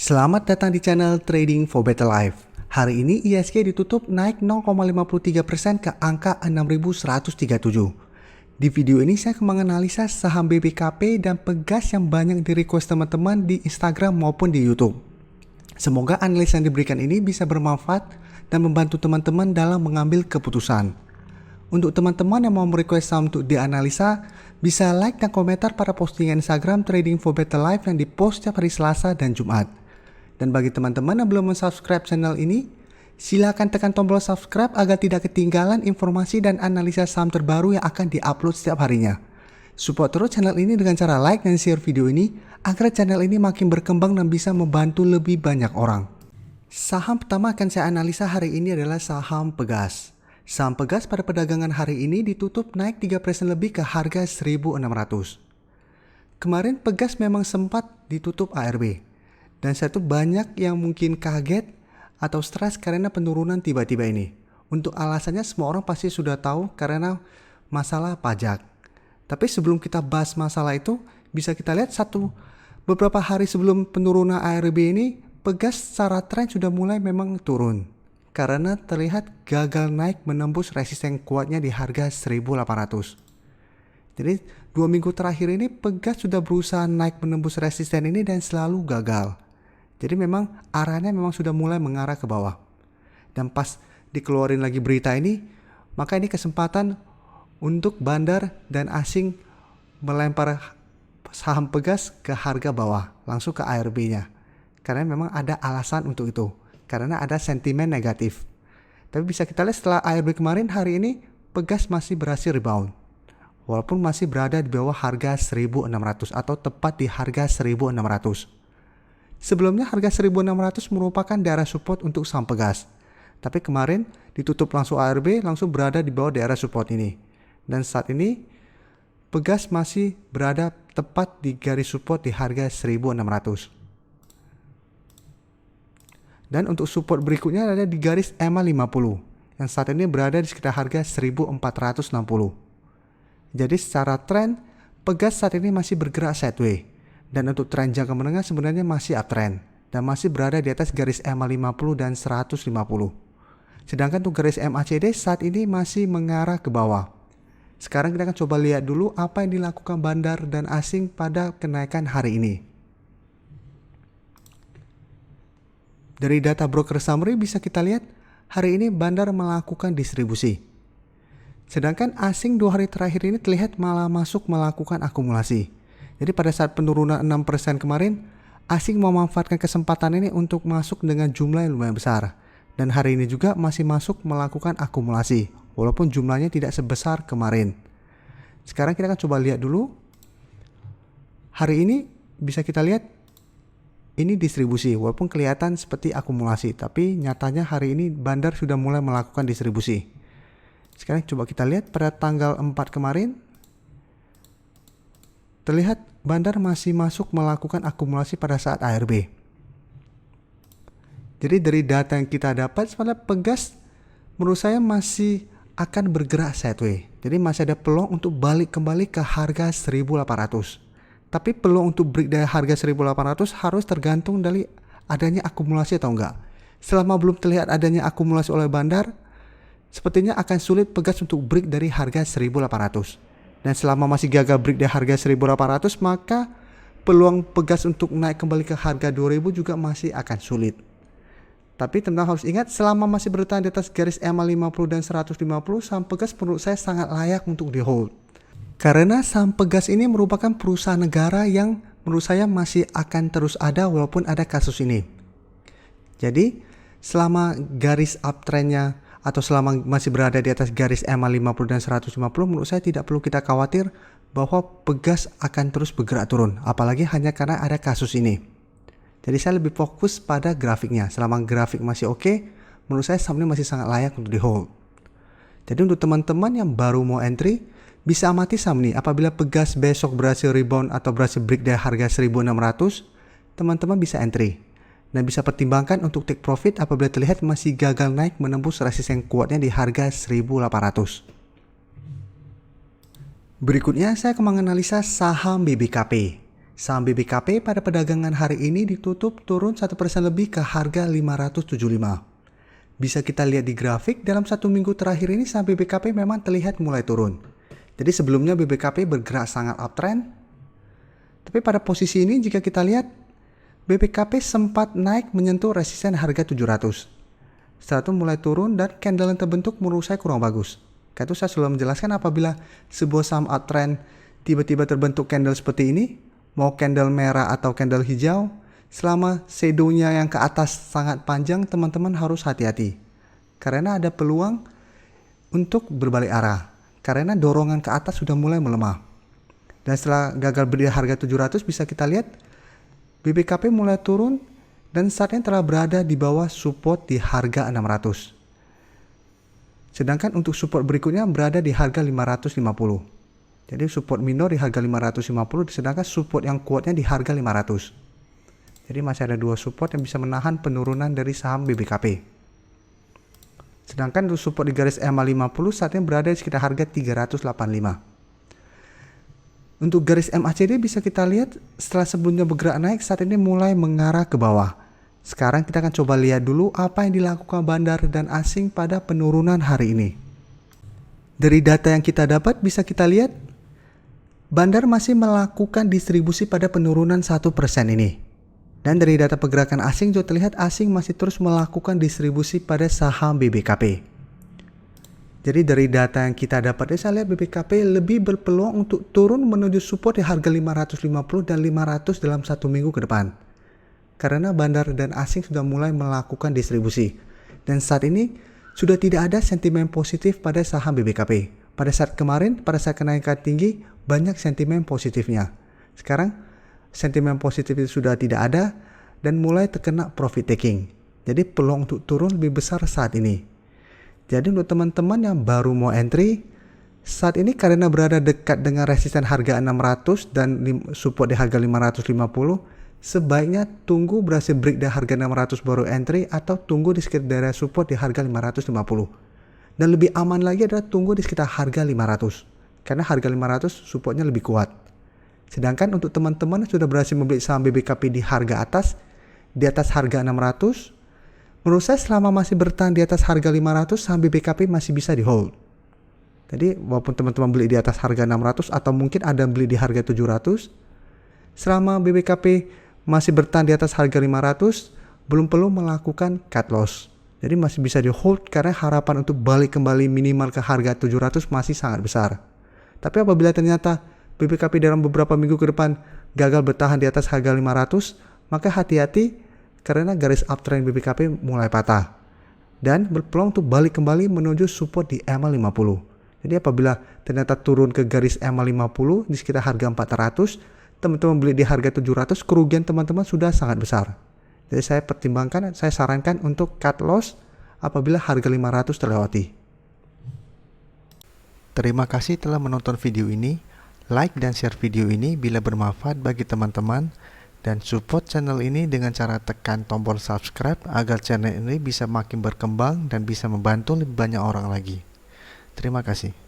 Selamat datang di channel Trading for Better Life. Hari ini ISG ditutup naik 0,53% ke angka 6.137. Di video ini saya akan menganalisa saham BBKP dan Pegas yang banyak di request teman-teman di Instagram maupun di YouTube. Semoga analisa yang diberikan ini bisa bermanfaat dan membantu teman-teman dalam mengambil keputusan. Untuk teman-teman yang mau merequest saham untuk dianalisa, bisa like dan komentar pada postingan Instagram Trading for Better Life yang dipost setiap hari Selasa dan Jumat. Dan bagi teman-teman yang belum subscribe channel ini, silakan tekan tombol subscribe agar tidak ketinggalan informasi dan analisa saham terbaru yang akan diupload setiap harinya. Support terus channel ini dengan cara like dan share video ini agar channel ini makin berkembang dan bisa membantu lebih banyak orang. Saham pertama akan saya analisa hari ini adalah saham Pegas. Saham Pegas pada perdagangan hari ini ditutup naik 3% lebih ke harga 1.600. Kemarin Pegas memang sempat ditutup ARB. Dan satu banyak yang mungkin kaget atau stres karena penurunan tiba-tiba ini. Untuk alasannya semua orang pasti sudah tahu karena masalah pajak. Tapi sebelum kita bahas masalah itu, bisa kita lihat beberapa hari sebelum penurunan ARB ini, Pegas secara tren sudah mulai memang turun. Karena terlihat gagal naik menembus resisten kuatnya di harga 1.800. Jadi 2 minggu terakhir ini Pegas sudah berusaha naik menembus resisten ini dan selalu gagal. Jadi memang arahnya memang sudah mulai mengarah ke bawah. Dan pas dikeluarin lagi berita ini, maka ini kesempatan untuk bandar dan asing melempar saham Pegas ke harga bawah, langsung ke ARB-nya. Karena memang ada alasan untuk itu. Karena ada sentimen negatif. Tapi bisa kita lihat setelah ARB kemarin, hari ini Pegas masih berhasil rebound. Walaupun masih berada di bawah harga 1.600 atau tepat di harga 1.600. Sebelumnya harga 1.600 merupakan daerah support untuk saham Pegas. Tapi kemarin ditutup langsung ARB langsung berada di bawah daerah support ini. Dan saat ini Pegas masih berada tepat di garis support di harga 1.600. Dan untuk support berikutnya ada di garis EMA 50 yang saat ini berada di sekitar harga 1.460. Jadi secara tren Pegas saat ini masih bergerak sideways. Dan untuk tren jangka menengah sebenarnya masih uptrend dan masih berada di atas garis EMA 50 dan 150. Sedangkan untuk garis MACD saat ini masih mengarah ke bawah. Sekarang kita akan coba lihat dulu apa yang dilakukan bandar dan asing pada kenaikan hari ini. Dari data broker summary bisa kita lihat hari ini bandar melakukan distribusi. Sedangkan asing 2 hari terakhir ini terlihat malah masuk melakukan akumulasi. Jadi pada saat penurunan 6% kemarin, asing memanfaatkan kesempatan ini untuk masuk dengan jumlah yang lumayan besar. Dan hari ini juga masih masuk melakukan akumulasi, walaupun jumlahnya tidak sebesar kemarin. Sekarang kita akan coba lihat dulu. Hari ini bisa kita lihat ini distribusi, walaupun kelihatan seperti akumulasi, tapi nyatanya hari ini bandar sudah mulai melakukan distribusi. Sekarang coba kita lihat pada tanggal 4 kemarin, terlihat bandar masih masuk melakukan akumulasi pada saat ARB. Jadi dari data yang kita dapat, sebenarnya Pegas menurut saya masih akan bergerak sideways. Jadi masih ada peluang untuk balik kembali ke harga 1.800. Tapi peluang untuk break dari harga 1.800 harus tergantung dari adanya akumulasi atau enggak. Selama belum terlihat adanya akumulasi oleh bandar, sepertinya akan sulit Pegas untuk break dari harga 1.800. Dan selama masih gagal break dari harga 1.800, maka peluang Pegas untuk naik kembali ke harga 2.000 juga masih akan sulit. Tapi teman-teman harus ingat, selama masih bertahan di atas garis EMA 50 dan 150, saham Pegas menurut saya sangat layak untuk di hold. Karena saham Pegas ini merupakan perusahaan negara yang menurut saya masih akan terus ada walaupun ada kasus ini. Jadi selama garis uptrendnya atau selama masih berada di atas garis EMA 50 dan 150, menurut saya tidak perlu kita khawatir bahwa Pegas akan terus bergerak turun, apalagi hanya karena ada kasus ini. Jadi saya lebih fokus pada grafiknya. Selama grafik masih oke, menurut saya saham ini masih sangat layak untuk di hold. Jadi untuk teman-teman yang baru mau entry, bisa amati saham ini. Apabila Pegas besok berhasil rebound atau berhasil break dari harga 1.600, teman-teman bisa entry. Dan bisa pertimbangkan untuk take profit apabila terlihat masih gagal naik menembus resisten kuatnya di harga 1.800. Berikutnya saya akan menganalisa saham BBKP. Saham BBKP pada perdagangan hari ini ditutup turun 1% lebih ke harga 575. Bisa kita lihat di grafik, dalam 1 minggu terakhir ini saham BBKP memang terlihat mulai turun. Jadi sebelumnya BBKP bergerak sangat uptrend, tapi pada posisi ini jika kita lihat, BBKP sempat naik menyentuh resisten harga 700. Setelah itu mulai turun dan candle yang terbentuk menurut saya kurang bagus. Karena itu saya selalu menjelaskan apabila sebuah saham uptrend tiba-tiba terbentuk candle seperti ini, mau candle merah atau candle hijau, selama shadow-nya yang ke atas sangat panjang, teman-teman harus hati-hati. Karena ada peluang untuk berbalik arah. Karena dorongan ke atas sudah mulai melemah. Dan setelah gagal berdiri harga 700, bisa kita lihat BBKP mulai turun dan saat ini telah berada di bawah support di harga 600. Sedangkan untuk support berikutnya berada di harga 550. Jadi support minor di harga 550, sedangkan support yang kuatnya di harga 500. Jadi masih ada dua support yang bisa menahan penurunan dari saham BBKP. Sedangkan untuk support di garis EMA 50 saat ini berada di sekitar harga 385. Untuk garis MACD bisa kita lihat setelah sebelumnya bergerak naik, saat ini mulai mengarah ke bawah. Sekarang kita akan coba lihat dulu apa yang dilakukan bandar dan asing pada penurunan hari ini. Dari data yang kita dapat bisa kita lihat bandar masih melakukan distribusi pada penurunan 1% ini. Dan dari data pergerakan asing juga terlihat asing masih terus melakukan distribusi pada saham BBKP. Jadi dari data yang kita dapat, saya lihat BBKP lebih berpeluang untuk turun menuju support di harga 550 dan 500 dalam 1 minggu ke depan. Karena bandar dan asing sudah mulai melakukan distribusi. Dan saat ini sudah tidak ada sentimen positif pada saham BBKP. Pada saat kemarin, pada saat kenaikan tinggi, banyak sentimen positifnya. Sekarang sentimen positif itu sudah tidak ada dan mulai terkena profit taking. Jadi peluang untuk turun lebih besar saat ini. Jadi untuk teman-teman yang baru mau entry, saat ini karena berada dekat dengan resisten harga 600 dan support di harga 550, sebaiknya tunggu berhasil break di harga 600 baru entry atau tunggu di sekitar daerah support di harga 550. Dan lebih aman lagi adalah tunggu di sekitar harga 500. Karena harga 500 supportnya lebih kuat. Sedangkan untuk teman-teman yang sudah berhasil membeli saham BBKP di harga atas, di atas harga 600, menurut saya selama masih bertahan di atas harga 500, saham BBKP masih bisa di hold. Jadi walaupun teman-teman beli di atas harga 600 atau mungkin ada yang beli di harga 700, selama BBKP masih bertahan di atas harga 500, belum perlu melakukan cut loss. Jadi masih bisa di hold karena harapan untuk balik kembali minimal ke harga 700 masih sangat besar. Tapi apabila ternyata BBKP dalam beberapa minggu ke depan gagal bertahan di atas harga 500, maka hati-hati karena garis uptrend BBKP mulai patah dan berpeluang untuk balik kembali menuju support di EMA 50. Jadi apabila ternyata turun ke garis EMA 50 di sekitar harga 400, teman-teman beli di harga 700, kerugian teman-teman sudah sangat besar. Jadi saya sarankan untuk cut loss apabila harga 500 terlewati. Terima kasih telah menonton video ini. Like dan share video ini bila bermanfaat bagi teman-teman, dan support channel ini dengan cara tekan tombol subscribe agar channel ini bisa makin berkembang dan bisa membantu lebih banyak orang lagi. Terima kasih.